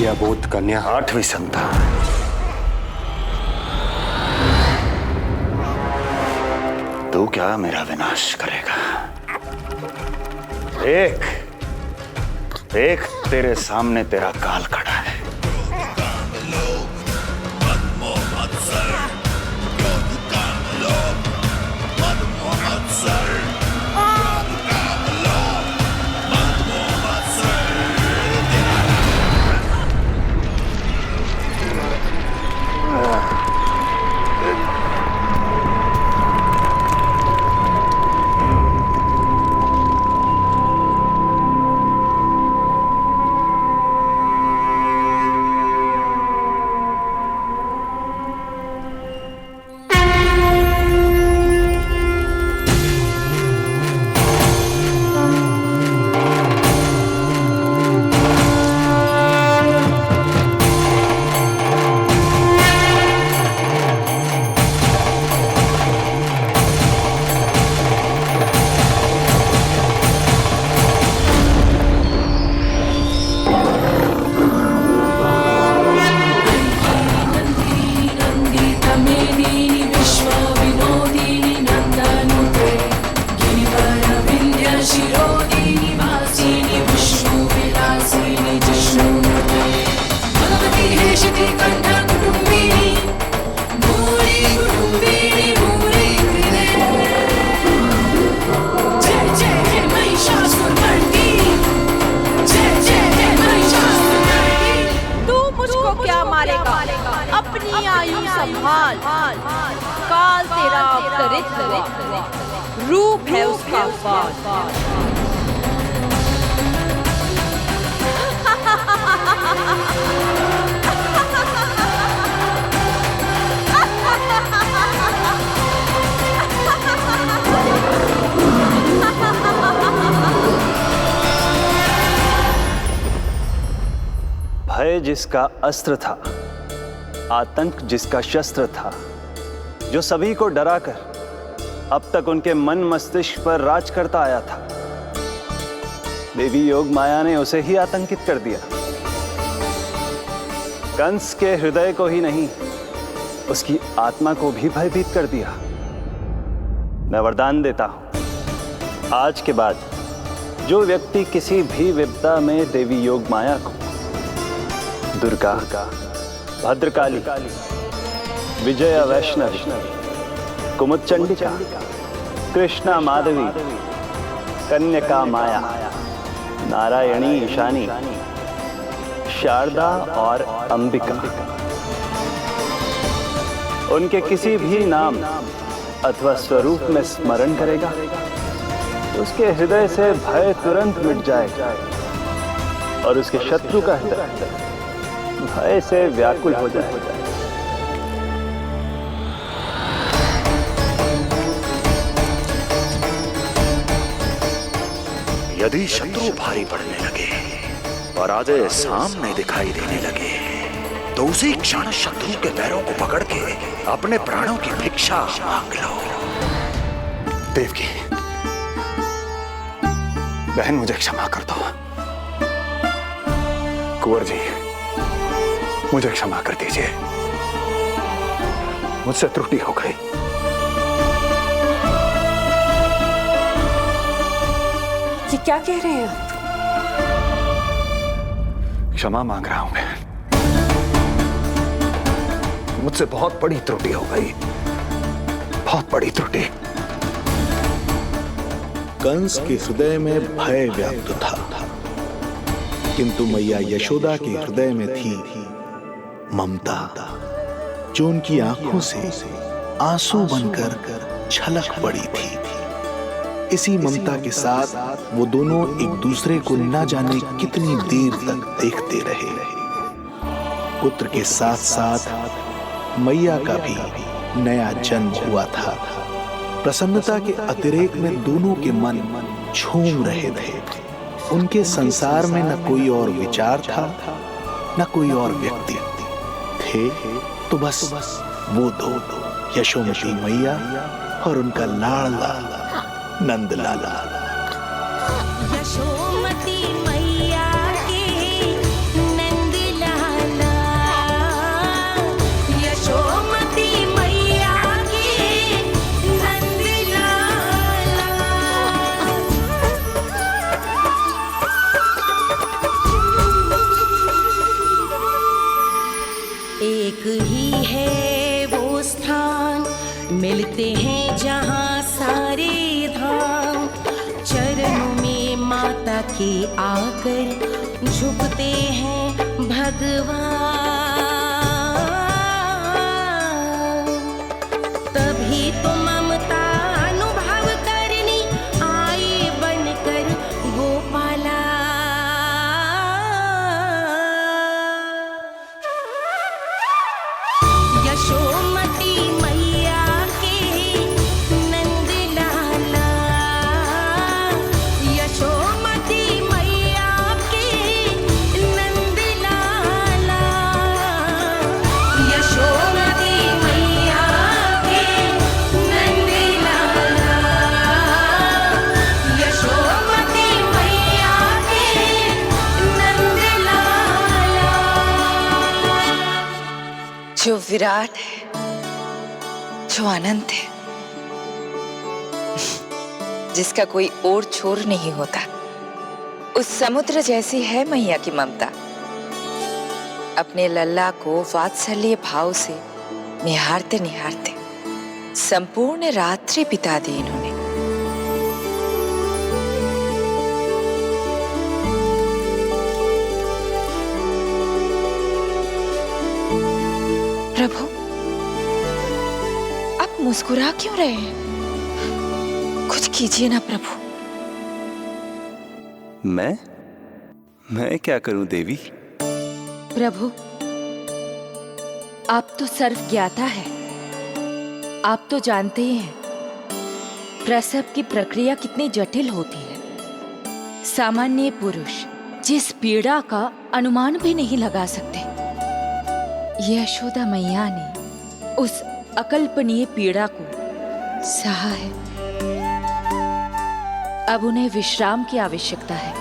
अबोध कन्या 8वीं संतान। तू क्या मेरा विनाश करेगा? एक तेरे सामने तेरा काल खड़ा है। संभाल, काल तेरा अवतरित हुआ, रूप है उसका बाल। भय जिसका अस्त्र था, आतंक जिसका शस्त्र था, जो सभी को डराकर अब तक उनके मन मस्तिष्क पर राज करता आया था, देवी योग माया ने उसे ही आतंकित कर दिया। कंस के हृदय को ही नहीं, उसकी आत्मा को भी भयभीत कर दिया। मैं वरदान देता हूं, आज के बाद जो व्यक्ति किसी भी विपदा में देवी योग माया को, दुर्गा, भद्रकाली, विजया वैष्णवी, कुमुदचंडिका, कृष्णा माधवी, कन्यका माया, नारायणी ईशानी, शारदा और अंबिका, उनके किसी भी नाम अथवा स्वरूप में स्मरण करेगा, उसके हृदय से भय तुरंत मिट जाएगा और उसके शत्रु का हृदय भय से व्याकुल हो जाएगा। यदि शत्रु भारी पड़ने लगे और आधे सामने दिखाई देने लगे तो उसी क्षण शत्रु के पैरों को पकड़ के अपने प्राणों की भिक्षा मांग लो। देवकी, बहन मुझे क्षमा कर दो। कुंवर जी, मुझे क्षमा कर दीजिए, मुझसे त्रुटि हो गई। ये क्या कह रहे हैं आप? क्षमा मांग रहा हूं बहन, मुझसे बहुत बड़ी त्रुटि हो गई, बहुत बड़ी त्रुटि। कंस के हृदय में भय व्याप्त था, किंतु मैया यशोदा के हृदय में थी ममता, जो उनकी आंखों से आंसू बनकर छलक पड़ी थी। इसी ममता के साथ वो दोनों एक दूसरे को न जाने कितनी देर तक देखते रहे। पुत्र के साथ साथ मैया का भी नया जन्म हुआ था। प्रसन्नता के अतिरेक में दोनों के मन झूम रहे थे। उनके संसार में न कोई और विचार था, न कोई और व्यक्ति थे, तो बस वो दो, यशोमती मैया और उनका लाडला नंद लाला। यशोमती मैया के नंद लाला, यशोमती मैया के नंद लाला। एक ही है वो स्थान, मिलते हैं जहाँ सारे धाम, चरणों में माता के आकर झुकते हैं भगवान। तभी तो ममता अनुभव करनी आए बनकर गोपाला। यशोमती मैया के नंद लाला, यशोमती मैया के नंद लाला, यशोमती मैया के नंद लाला, यशोमती मैया के नंद लाला। जो विराट है, जो अनंत है, जिसका कोई और छोर नहीं होता, उस समुद्र जैसी है मैया की ममता। अपने लल्ला को वात्सल्य भाव से निहारते निहारते संपूर्ण रात्रि बिता दी इन्होंने। प्रभु, मुस्कुरा क्यों रहे हैं? कुछ कीजिए ना प्रभु। मैं क्या करूं देवी? प्रभु, आप तो सर्व ज्ञाता है। आप तो जानते ही हैं प्रसव की प्रक्रिया कितनी जटिल होती है। सामान्य पुरुष जिस पीड़ा का अनुमान भी नहीं लगा सकते, यशोदा मैया ने उस अकल्पनीय पीड़ा को सहा है। अब उन्हें विश्राम की आवश्यकता है।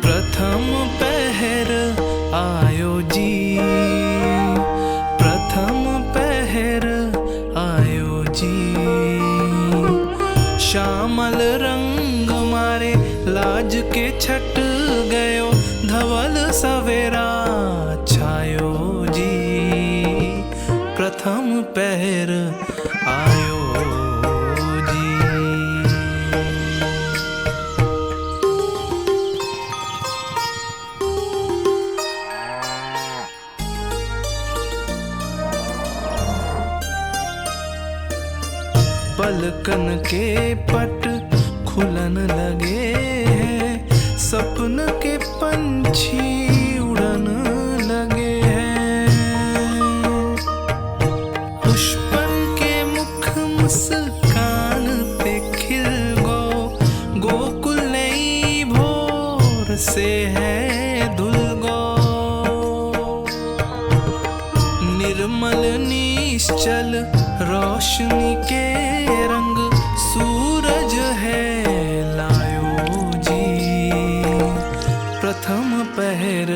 प्रथम पहर आयो जी, प्रथम पहर आयो जी। श्यामल रंग मारे लाज के छट गयो, धवल सवेरा छायो जी। प्रथम पहर आयो जी। पलकन के पट खुलन लगे हैं, सपन के पंछी उड़न लगे हैं। पुष्पन के मुख मुस्कान पे खिल गो, गोकुल नई भोर से है धुल गो। निर्मल निश्चल रोशनी के रंग सूरज है लायो जी। प्रथम पहर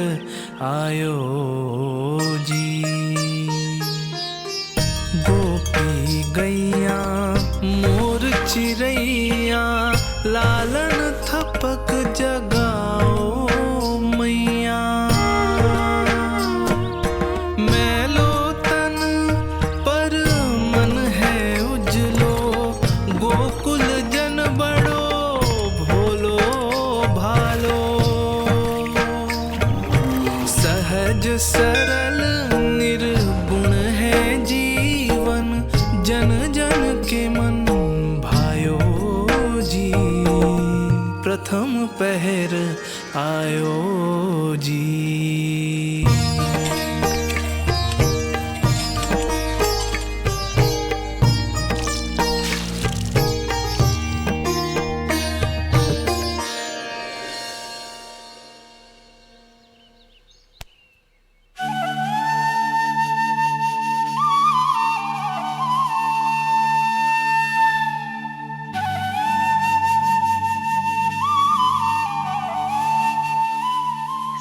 आयो जी। गोपी गैया मोर चिड़ैया, लालन थपक जगाओ मैया। मैलो तन पर मन है उजलो, गोकुल जन बड़ो भोलो भालो। सहज सरल निर्गुण है जीवन, जन जन के मन भायो जी। प्रथम पहर आयो जी।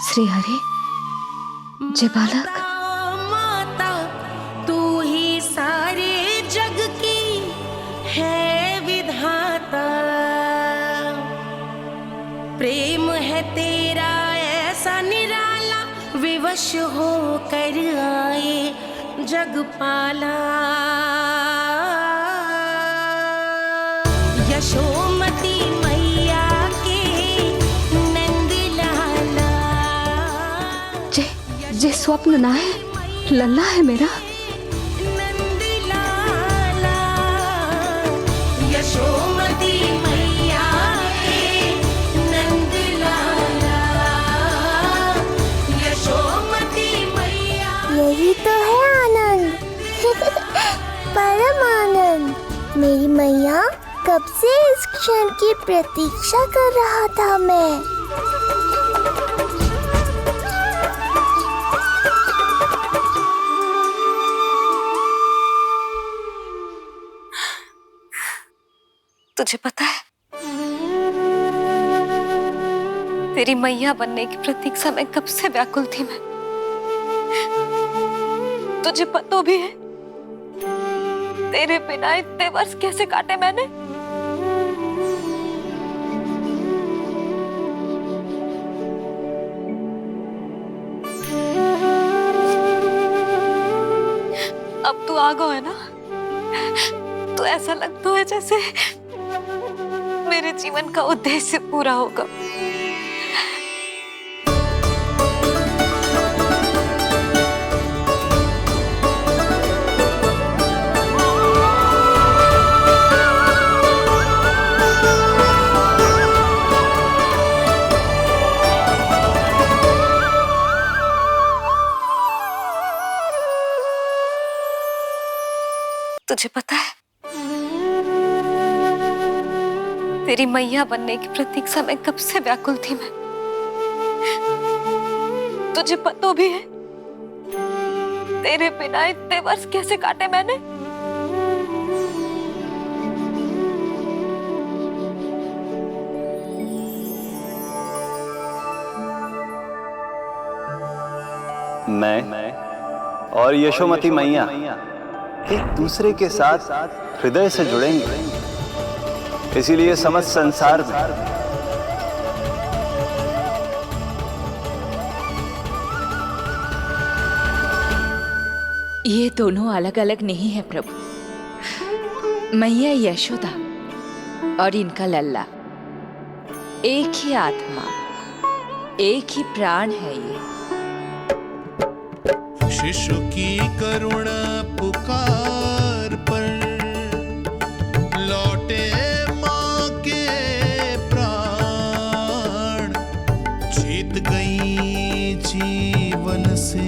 श्री हरि, जय बालक। माता तू ही सारे जग की है विधाता। प्रेम है तेरा ऐसा निराला, विवश हो कर आए जग पाला। ये स्वप्न ना है, लल्ला है मेरा। यशोमती मैया के नंद लाला, यशोमती मैया। यही तो है आनंद, परम आनंद। मेरी मैया, कब से इस क्षण की प्रतीक्षा कर रहा था मैं। तुझे पता है, तेरी मैया बनने की प्रतीक्षा में कब से व्याकुल थी मैं। तुझे पता भी है तेरे बिना इतने वर्ष कैसे काटे मैंने। अब तू आ गो है ना, तो ऐसा लगता है जैसे मेरे जीवन का उद्देश्य पूरा होगा। तुझे पता है, तेरी मैया बनने की प्रतीक्षा में कब से व्याकुल थी मैं। तुझे पता भी है तेरे बिना इतने वर्ष कैसे काटे मैंने। मैं और यशोमती मैया एक दूसरे के साथ हृदय से जुड़ेंगे, इसीलिए समस्त संसार में ये दोनों अलग अलग नहीं है प्रभु। मैया यशोदा और इनका लल्ला एक ही आत्मा, एक ही प्राण है ये। शिशु की करुण पुकार पर लौटे माँ के प्राण, जीत गई जीवन से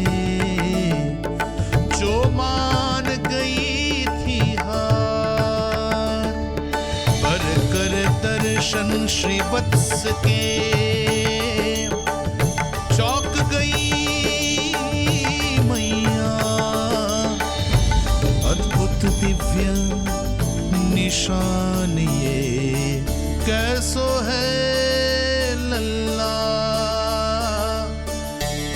जो मान गई थी हार। पर कर दर्शन श्री वत्स के चौक गई दिव्य निशान ये कैसो है लल्ला,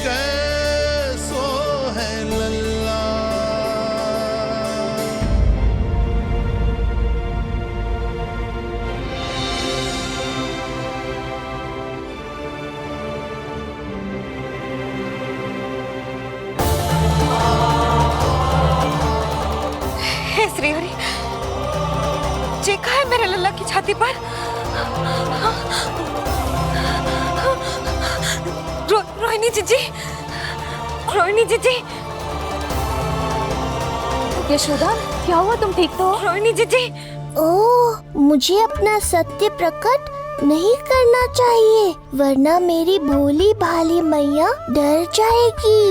कैसो है लल्ला। श्रीहरि, देखा है मेरे लल्ला की छाती पर रोहिणी जीजी, रोहिणी जीजी। यशोदा, क्या हुआ, तुम ठीक तो हो? रोहिणी जीजी। ओह, मुझे अपना सत्य प्रकट नहीं करना चाहिए, वरना मेरी भोली भाली मैया डर जाएगी।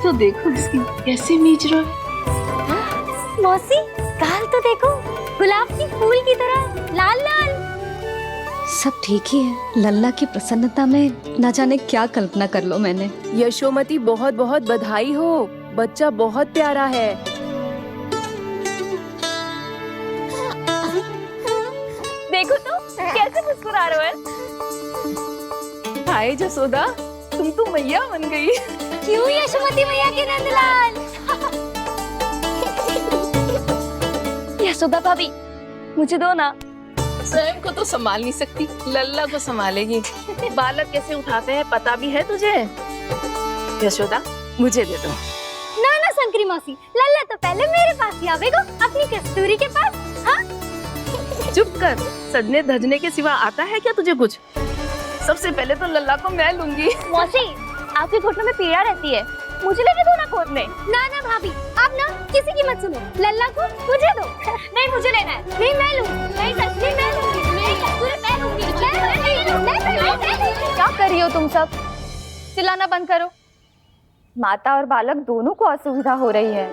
तो देखो इसकी कैसे मीच रहा है। मौसी, गाल तो देखो, गुलाब की फूल की तरह लाल लाल। सब ठीक ही है। लल्ला की प्रसन्नता में न जाने क्या कल्पना कर लो मैंने। यशोमती, बहुत बहुत बधाई हो, बच्चा बहुत प्यारा है। देखो तो कैसे मुस्कुरा रहे हो। हाय जसोदा, तुम तो मैया बन गई। क्यों यशोमती मैया के नंदलाल। यशोदा भाभी, मुझे दो ना। स्वयं को तो संभाल नहीं सकती, लल्ला को संभालेगी। बालक कैसे उठाते हैं पता भी है तुझे? यशोदा मुझे दे दो। ना ना शंकरी मौसी, लल्ला तो पहले मेरे पास ही आवेगा, अपनी कस्तूरी के पास। हाँ? चुप कर, सजने धजने के सिवा आता है क्या तुझे कुछ? सबसे पहले तो लल्ला को मैं लूंगी। मौसी, आपके घुटनों में पीड़ा रहती है, मुझे लेके दो ना गोद में। ना ना भाभी, आप ना किसी की मत सुनो, लल्ला को मुझे दो। नहीं मुझे लेना है। नहीं मैं लूँ। नहीं सच मैं लूँगी। नहीं कस्तूरी मैं लूँगी। क्या कर रही हो तुम सब? चिल्लाना बंद करो। माता और बालक दोनों को असुविधा हो रही है।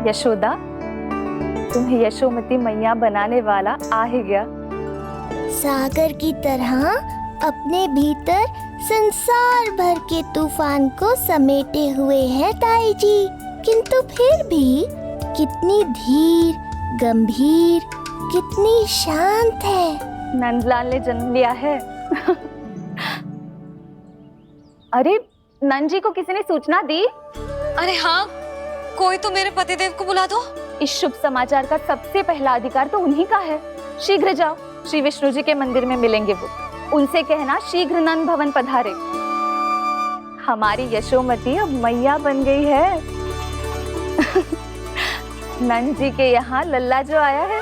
यशोदा, तुम्हें यशोमती मैया बनाने वाला आ ही गया। सागर की तरह अपने भीतर संसार भर के तूफान को समेटे हुए हैं ताई जी, किंतु फिर भी कितनी धीर, गंभीर, कितनी शांत है। नंदलाल ने जन्म लिया है। अरे नंद जी को किसी ने सूचना दी? अरे हाँ, कोई तो मेरे पतिदेव को बुला दो। इस शुभ समाचार का सबसे पहला अधिकार तो उन्हीं का है। शीघ्र जाओ, श्री विष्णु जी के मंदिर में मिलेंगे वो। उनसे कहना शीघ्र नंद भवन पधारे। हमारी यशोमती अब मैया बन गई है। नंद जी के यहाँ लल्ला जो आया है